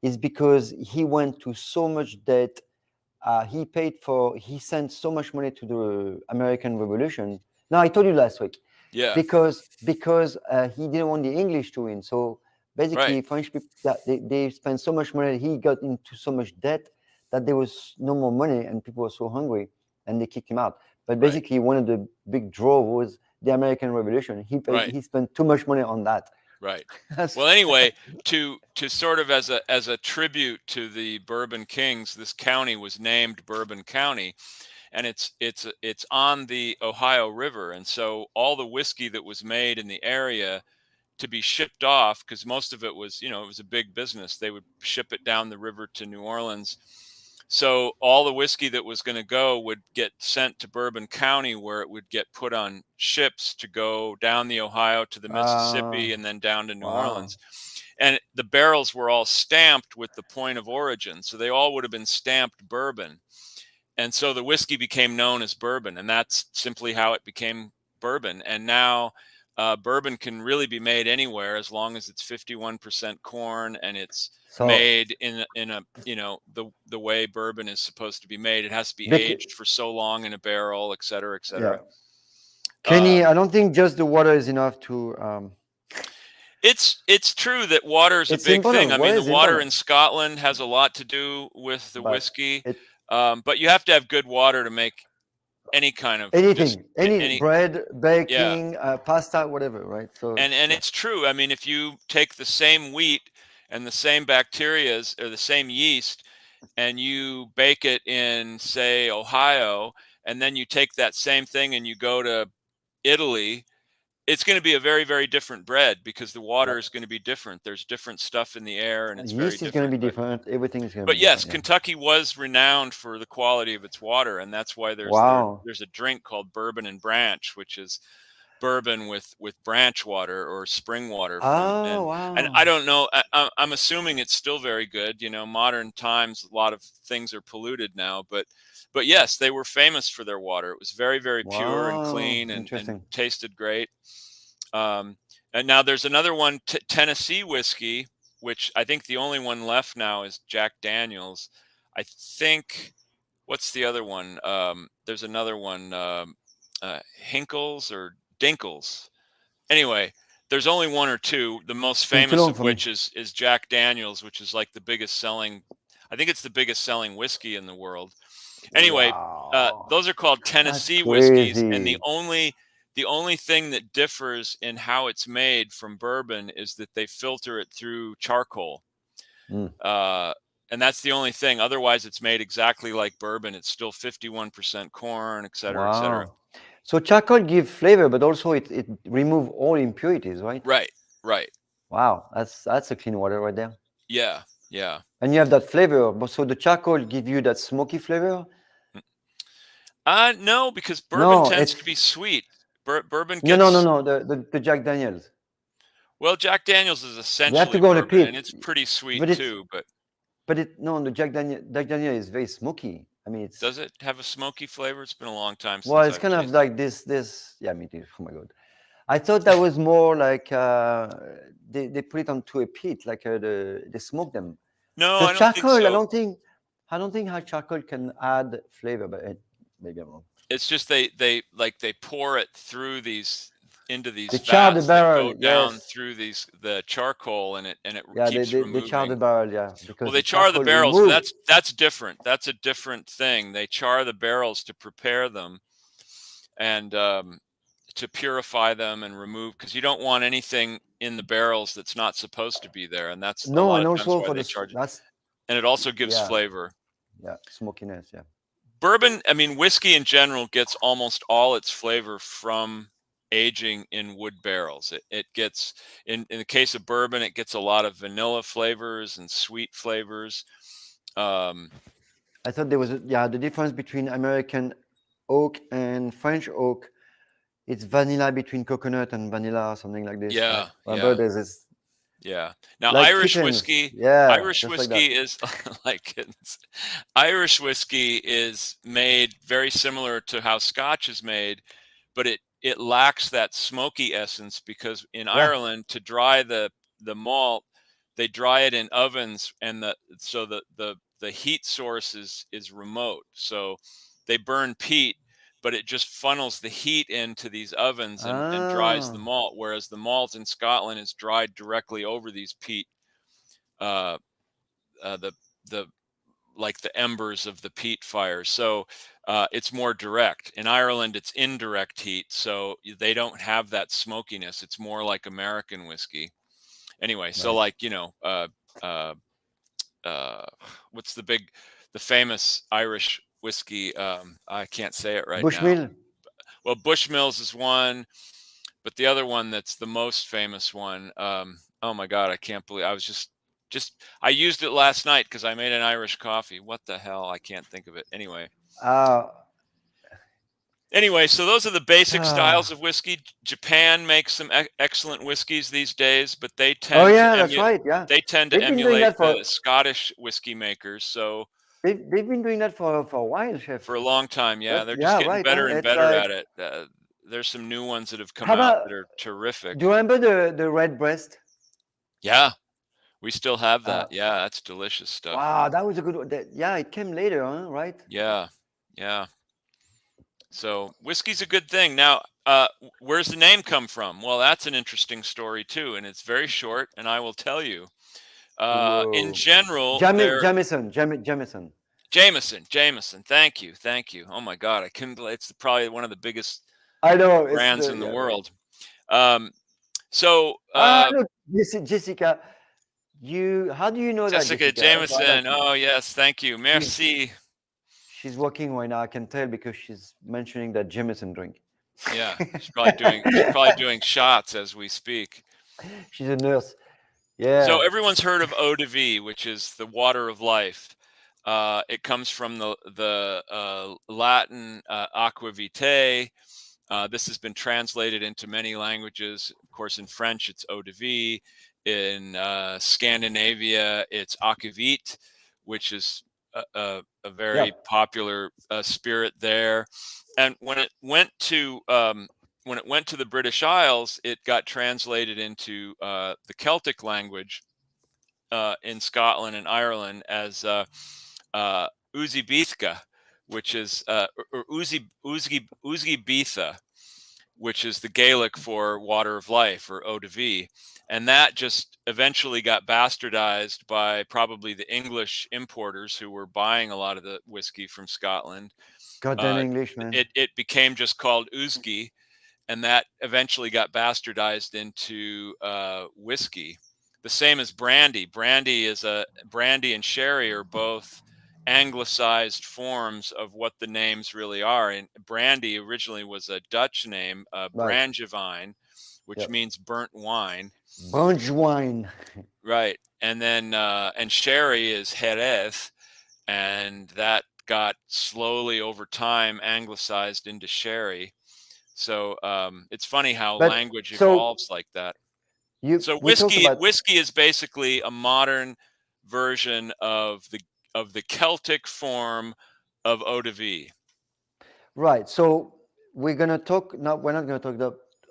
is because he went to so much debt. He sent so much money to the American Revolution. Now, I told you last week. Yeah. Because he didn't want the English to win. So basically, Right. French people, they spent so much money, he got into so much debt that there was no more money, and people were so hungry, and they kicked him out. But basically, one of the big draw was the American Revolution. He spent too much money on that. Right. Well, anyway, to sort of as a tribute to the Bourbon Kings, this county was named Bourbon County, and it's on the Ohio River, and so all the whiskey that was made in the area to be shipped off, because most of it was, it was a big business. They would ship it down the river to New Orleans. So all the whiskey that was going to go would get sent to Bourbon County, where it would get put on ships to go down the Ohio to the Mississippi and then down to New Orleans. And the barrels were all stamped with the point of origin. So they all would have been stamped bourbon. And so the whiskey became known as bourbon, and that's simply how it became bourbon. And now bourbon can really be made anywhere as long as it's 51% corn and it's made in a the way bourbon is supposed to be made. It has to be aged for so long in a barrel, et cetera, et cetera. Yeah. Kenny, I don't think just the water is enough to. It's true that water is a big thing. I mean, the water in Scotland has a lot to do with the whiskey, but you have to have good water to make any kind of any bread, baking, pasta, whatever, right? So and it's true. I mean, if you take the same wheat and the same bacteria or the same yeast, and you bake it in, say, Ohio, and then you take that same thing and you go to Italy, it's going to be a very, very different bread, because the water is going to be different. There's different stuff in the air, and it's very different. Yeast is going to be different. Everything is going to be different. But yes, Kentucky was renowned for the quality of its water, and that's why there's a drink called Bourbon and Branch, which is bourbon with branch water or spring water. And I don't know. I'm assuming it's still very good. Modern times, a lot of things are polluted now, but yes, they were famous for their water. It was very, very pure and clean and tasted great. And now there's another one, Tennessee whiskey, which I think the only one left now is Jack Daniel's. I think, what's the other one? There's another one, Hinkles or Dinkles. Anyway, there's only one or two. The most famous of which is Jack Daniel's, which is like the biggest selling. I think it's the biggest selling whiskey in the world. Anyway, those are called Tennessee whiskeys, and the only thing that differs in how it's made from bourbon is that they filter it through charcoal. And that's the only thing. Otherwise, it's made exactly like bourbon. It's still 51% corn, et cetera, et cetera. So charcoal gives flavor, but also it removes all impurities, right? Right. Wow, that's a clean water right there. Yeah. And you have that flavor. So the charcoal give you that smoky flavor? No, because bourbon tends to be sweet. Bourbon gets... No. The Jack Daniels. Well, Jack Daniels is You have to essentially go on a bourbon, and pit, it's pretty sweet but it's too. But no, the Jack Daniel is very smoky. I mean, it's does it have a smoky flavor? It's been a long time well, since it's I've kind of tasted. like this. Yeah, me too. Oh my god, I thought that was more like they put it onto a pit, like they smoke them. No, Because I don't think charcoal, so. I don't think how charcoal can add flavor, but maybe I'm wrong. It's just they pour it through these into They these char the vats that barrel, go down yes. through the charcoal, and it Yeah, keeps they char the removing. barrel, yeah, Well, because they the char the charcoal barrels, but remove. that's different. That's a different thing. They char the barrels to prepare them and to purify them and remove, because you don't want anything in the barrels that's not supposed to be there, and that's a No, lot and of times also why for they charge it. that's And it also gives yeah, flavor. yeah, smokiness, yeah. Bourbon, I mean, whiskey in general gets almost all its flavor from aging in wood barrels. It gets, in the case of bourbon, it gets a lot of vanilla flavors and sweet flavors. I thought there was the difference between American oak and French oak. It's vanilla between coconut and vanilla, something like this, right? Yeah, Remember, yeah, there's this yeah. Now, like kittens. Yeah, Irish just like that. whiskey is like kittens. Irish whiskey is made very similar to how Scotch is made, but it lacks that smoky essence, because in Yeah. Ireland, to dry the malt, they dry it in ovens, and the heat source is remote. So they burn peat, but it just funnels the heat into these ovens and dries the Ah, malt, whereas the malt in Scotland is dried directly over these peat, uh, the the like the embers of the peat fire. So it's more direct. In Ireland, it's indirect heat, so they don't have that smokiness. It's more like American whiskey. Anyway, so right. like uh, what's the famous Irish whiskey? I can't say it right now. Bushmill. Well, Bushmills is one, but the other one that's the most famous one. Oh my God, I can't believe I was I used it last night because I made an Irish coffee. What the hell? I can't think of it. Uh, Anyway, so those are the basic styles ah. of whiskey. Japan makes some excellent whiskeys these days, but Oh yeah, that's right. Yeah, they tend to they've been doing emulate that the Scottish whiskey makers. So they've been doing that for a while, for chef. a long time, yeah, they're just Yeah, getting right. Huh? better and It's better like at it. There's some new ones that have come how out about that are terrific. do you remember the red breast? Yeah, we still have Uh, that. Yeah, that's delicious stuff. wow, that was a good one. Yeah, it came later, huh? Right? Yeah, yeah. So whiskey's a good thing. Now, where's the name come from? Well, that's an interesting story too, and it's very short, and I will tell you. In Whoa. general, Jameson. Jameson. Thank you, thank you. Oh my God, I couldn't believe it's probably one of the biggest I know it's brands the in the yeah right. world. Um, so Look, Jessica, you how do you know that, Jessica Jessica? That's why I like Jameson. you. Oh yes, thank you. She Merci. she's working right now. I can tell because she's mentioning that Jameson drink. Yeah, she's probably doing shots as we speak. She's a nurse. So Yeah. everyone's heard of eau de vie, which is the water of life. It comes from the Latin aqua vitae. This has been translated into many languages. Of course, in French, it's eau de vie. In Scandinavia, it's aquavit, which is a very Yep. popular spirit there. And when it went to the British Isles, it got translated into the Celtic language in Scotland and Ireland as Uzibithka, which is or Uzgibitha, which is the Gaelic for water of life or eau de vie. And that just eventually got bastardized by probably the English importers who were buying a lot of the whiskey from Scotland. Goddamn English, man. It became just called Uzgi, and that eventually got bastardized into whiskey. The same as brandy. Brandy and sherry are both anglicized forms of what the names really are. And brandy originally was a Dutch name, Right. brandjewijn, which Yep. means burnt wine. Bunch wine. Right. And then and sherry is Jerez, and that got slowly over time anglicized into sherry. So it's funny how But language so evolves like that. So we talk about whiskey is basically a modern version of the Celtic form of eau de vie. right. So we're gonna talk. No, we're not gonna talk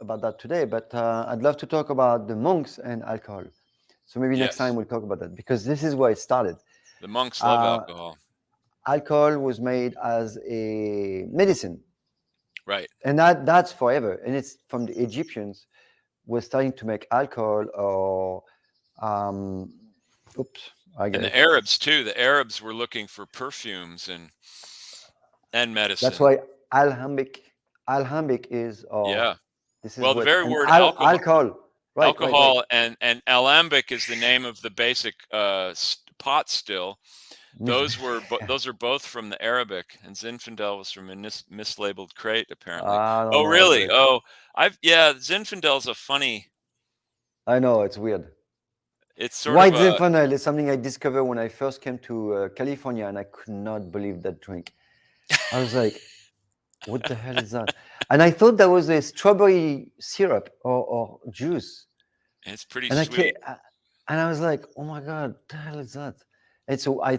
about that today. But I'd love to talk about the monks and alcohol. So maybe next time Yes, we'll talk about that because this is where it started. the monks love Uh, alcohol. Alcohol was made as a medicine, Right. and that's forever. And it's from the Egyptians were starting to make alcohol or um, oops, I get And the it. Arabs too. The Arabs were looking for perfumes and That's medicine. why alhambic is or Yeah. this is Well, the what very and word alcohol alcohol. Right. and alembic is the name of the basic pot still. Mis- Those are both from the Arabic, and Zinfandel was from a mislabeled crate apparently. I don't Oh, know about really? it. Oh, Zinfandel's a funny. I know it's weird. It's sort of White a. Zinfandel is something I discovered when I first came to California, and I could not believe that drink. I was like, "What the hell is that?" And I thought that was a strawberry syrup or juice. It's pretty And sweet. and I was like, "Oh my god, what the hell is that?" And so I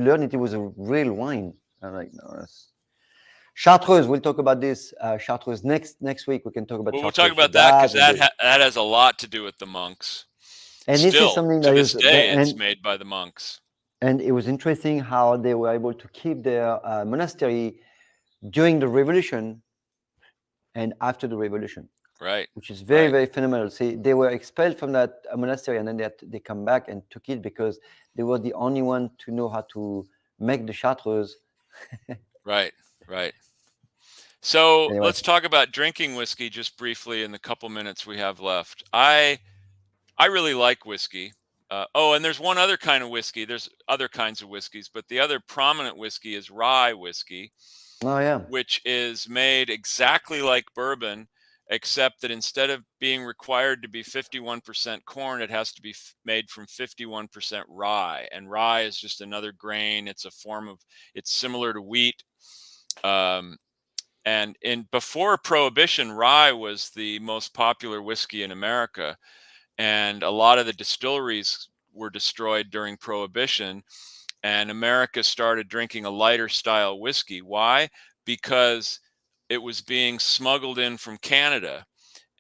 learned it was a real wine. I'm like, "No, that's Chartreuse." We'll talk about this Chartreuse next week. We can talk about Well, we'll talk Chartreuse. So about that because that will be. that has a lot to do with the monks. And this is Still, something to that this is day, it's made by the monks. and it was interesting how they were able to keep their monastery during the revolution and after the revolution, Right. which is very, Right. very phenomenal. See, they were expelled from that monastery and then they come back and took it because they were the only one to know how to make the chartreuse. Right. Right. So Anyway, let's talk about drinking whiskey just briefly in the couple minutes we have left. I really like whiskey. And there's one other kind of whiskey. There's other kinds of whiskeys, but the other prominent whiskey is rye whiskey, oh yeah, which is made exactly like bourbon, except that instead of being required to be 51% corn, it has to be made from 51% rye. And rye is just another grain. It's similar to wheat. And before Prohibition, rye was the most popular whiskey in America. And a lot of the distilleries were destroyed during Prohibition. And America started drinking a lighter style whiskey. Why? Because it was being smuggled in from Canada.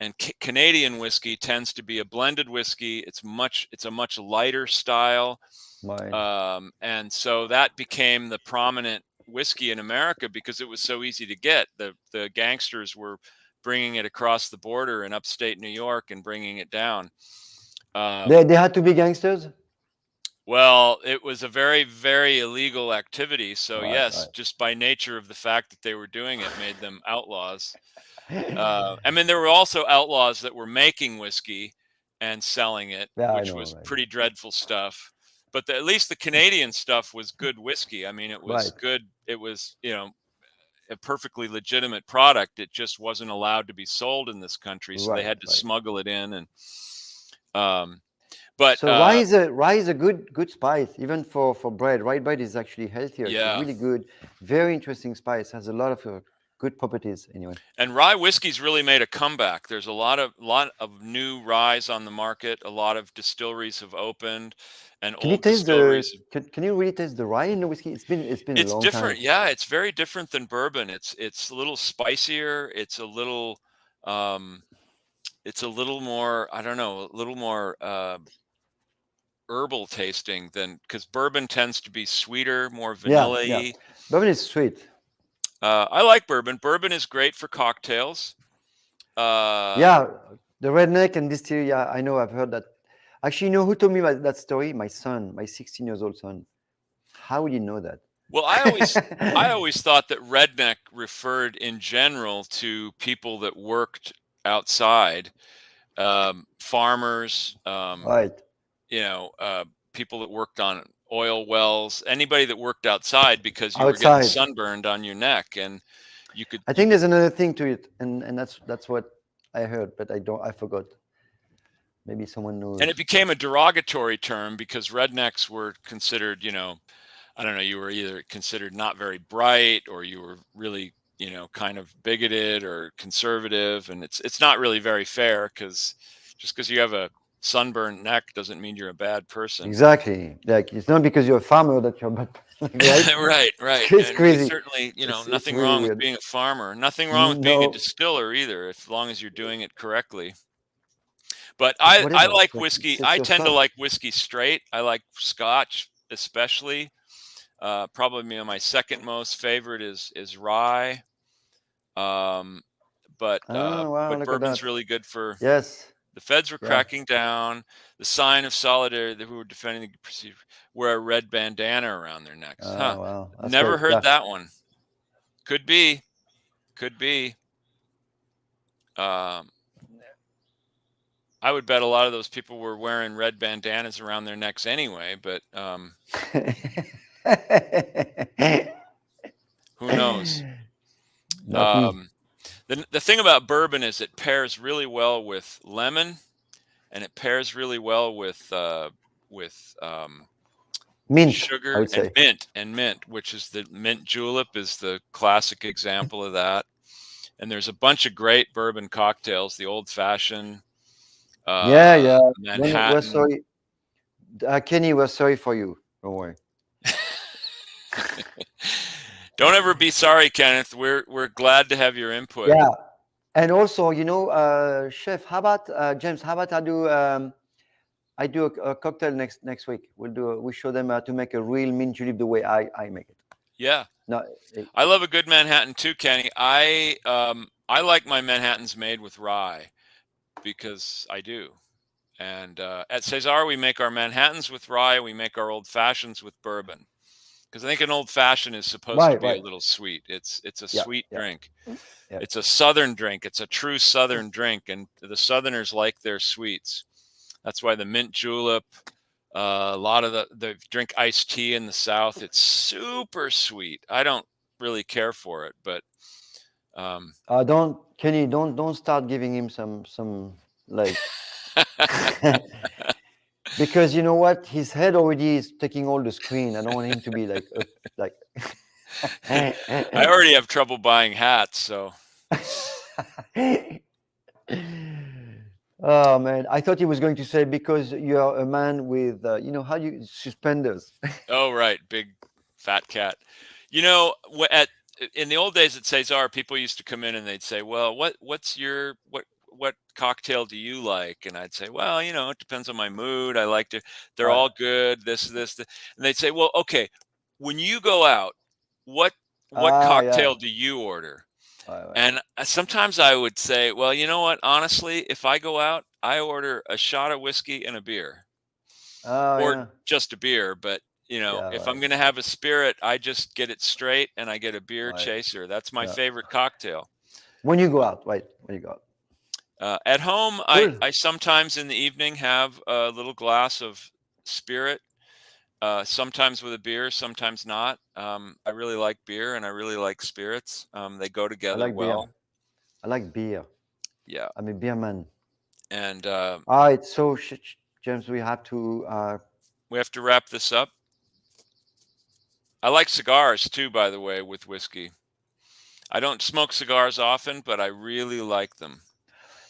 And Canadian whiskey tends to be a blended whiskey. It's a much lighter style. my And so that became the prominent whiskey in America because it was so easy to get. The gangsters were bringing it across the border in upstate New York and bringing it down. they had to be gangsters. Well, it was a very, very illegal activity. So yes, Right. just by nature of the fact that they were doing it made them outlaws. I mean, there were also outlaws that were making whiskey and selling it, Yeah, I which know. was Right. pretty dreadful stuff. But at least the Canadian stuff was good whiskey. I mean, it was Right. good. It was, a perfectly legitimate product. It just wasn't allowed to be sold in this country, so they Right. had to Right. smuggle it in. And but So rye is a good spice even for bread. Rye bread is actually healthier. It's a yeah. really good, very interesting spice. Has a lot of good properties. Anyway, And rye whiskey's really made a comeback. There's a lot of new ryes on the market. A lot of distilleries have opened, and can you old taste distilleries. can you really taste the rye in the whiskey? It's been a It's long time. different. Yeah, it's very different than bourbon. It's a little spicier. Um it's a little more, I don't know, a little more herbal tasting than, because bourbon tends to be sweeter, more Yeah. vanilla-y. Bourbon is sweet. I like bourbon. Bourbon is great for cocktails. Uh Yeah, the redneck and distillery. Yeah, I know. I've heard that. Actually, you know who told me that story? My son, my 16 years old son. How would you know that? well, I always thought that redneck referred in general to people that worked outside, farmers, Right. you know, people that worked on oil wells, anybody that worked outside, because you were getting Outside. sunburned on your neck, and you could I you think could there's another thing to it, and that's what I heard, but I forgot. Maybe someone and it knows. became a derogatory term because rednecks were considered, I don't know, you were either considered not very bright, or you were really, kind of bigoted or conservative, and it's not really very fair, because just because you have a sunburned neck doesn't mean you're a bad person. Exactly. Like it's not because you're a farmer that you're bad. Right? Right. It's And we crazy. certainly, It's nothing really wrong with weird. being a farmer. Nothing wrong with being a No, distiller either, as long as you're doing it correctly. But I whatever. like It's whiskey. it's I your tend to stuff. like whiskey straight. I like Scotch especially. Probably my second most favorite is rye. Um, Wow, but look at bourbon's that. really good for. Yes. The feds were Yeah. cracking down. The sign of solidarity who were defending the procedure wear a red bandana around their necks. Huh. Wow. That's Never great. heard Yeah. that one. Could be. Could be. Um, I would bet a lot of those people were wearing red bandanas around their necks anyway, but who knows? Not me. The thing about bourbon is it pairs really well with lemon, and it pairs really well with Mint, I sugar would say. and mint, which is the mint julep is the classic example of that. And there's a bunch of great bourbon cocktails, the old fashioned, Yeah. We're Manhattan. sorry. Kenny, we're sorry for you. Don't worry. Don't ever be sorry, Kenneth. We're glad to have your input. Yeah. And also, Chef, how about James? How about I do a cocktail next week. We show them to make a real mint julep the way I make it. Yeah. No, I love a good Manhattan too, Kenny. I like my Manhattans made with rye because I do. And at Cesar, we make our Manhattans with rye. We make our old fashions with bourbon because I think an old fashioned is supposed to be a little sweet. It's a sweet drink. Yeah. It's a Southern drink. It's a true Southern drink, and the Southerners like their sweets. That's why the mint julep. A lot of the drink iced tea in the South. It's super sweet. I don't really care for it, but Kenny, don't start giving him some like because you know what, his head already is taking all the screen. I don't want him to be like I already have trouble buying hats, so. Oh man, I thought he was going to say because you're a man with how you suspenders. Oh right, big fat cat. In the old days at Cesar, people used to come in and they'd say, "Well, what cocktail do you like?" And I'd say, "Well, it depends on my mood. I like to. They're all good. This. And they'd say, "Well, okay, when you go out, what cocktail do you order?" And sometimes I would say, "Well, you know what? Honestly, if I go out, I order a shot of whiskey and a beer, or just a beer. But if I'm going to have a spirit, I just get it straight and I get a beer chaser. That's my favorite cocktail." When you go out, right? When you go out. At home, cool. I sometimes in the evening have a little glass of spirit. Sometimes with a beer, sometimes not. I really like beer and I really like spirits. They go together well. I like beer. Yeah. I'm a beer man. And all right, so James, we have to wrap this up. I like cigars too, by the way, with whiskey. I don't smoke cigars often, but I really like them.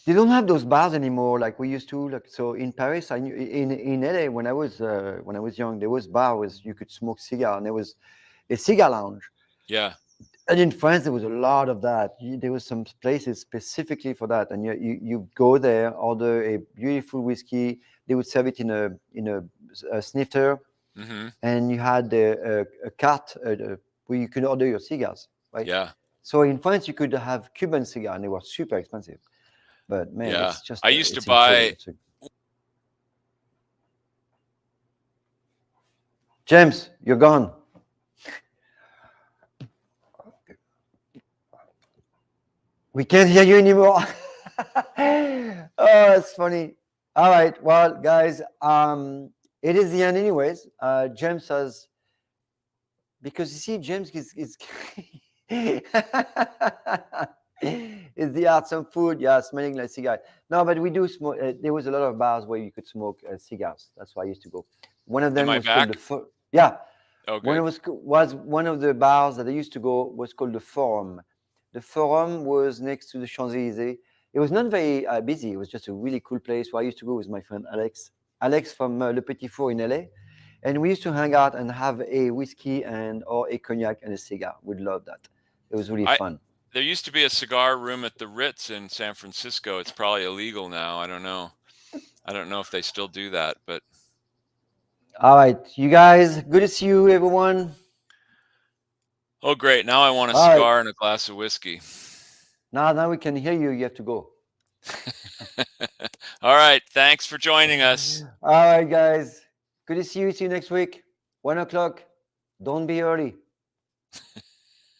They don't have those bars anymore like we used to. Like so in Paris, I knew in LA when I was young, there was bars you could smoke cigar, and there was a cigar lounge. Yeah. And in France, there was a lot of that. There was some places specifically for that, and you go there, order a beautiful whiskey. They would serve it in a snifter, and you had a cart where you could order your cigars. Right? Yeah. So in France, you could have Cuban cigar, and they were super expensive. But man, yeah. It's just I used to buy. James, you're gone. We can't hear you anymore. Oh, it's funny. All right, well, guys, it is the end, anyways. James has, because you see, James is it's the art, some food, smelling like cigar. No, but we do smoke. There was a lot of bars where you could smoke cigars. That's why I used to go. One of them was called the Okay. was one of the bars that I used to go was called the Forum. The Forum was next to the Champs-Élysées. It was not very busy. It was just a really cool place where I used to go with my friend Alex from Le Petit Four in LA. And we used to hang out and have a whiskey or a cognac and a cigar. We'd love that. It was really fun. There used to be a cigar room at the Ritz in San Francisco. It's probably illegal now. I don't know. I don't know if they still do that, but. All right, you guys, good to see you, everyone. Oh, great. Now I want a cigar and a glass of whiskey. Now we can hear you. You have to go. All right. Thanks for joining us. All right, guys. Good to see you. See you next week. 1 o'clock. Don't be early.